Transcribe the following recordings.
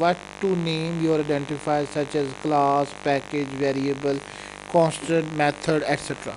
what to name your identifiers such as class, package, variable, constant, method, etc.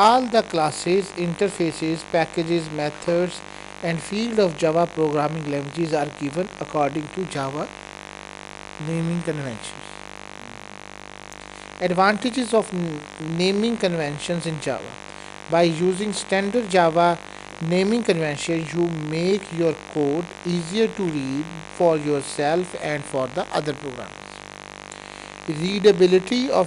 All the classes, interfaces, packages, methods and field of Java programming languages are given according to Java naming conventions. Advantages of naming conventions in Java. By using standard Java naming conventions, you make your code easier to read for yourself and for the other programmers. Readability of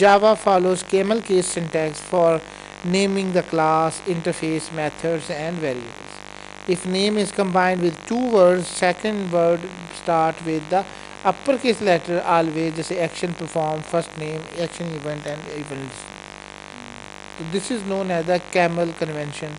Java follows camel case syntax for naming the class, interface, methods and variables. If name is combined with two words, second word start with the uppercase letter always, जैसे action perform, first name, action event and events. So this is known as the camel convention,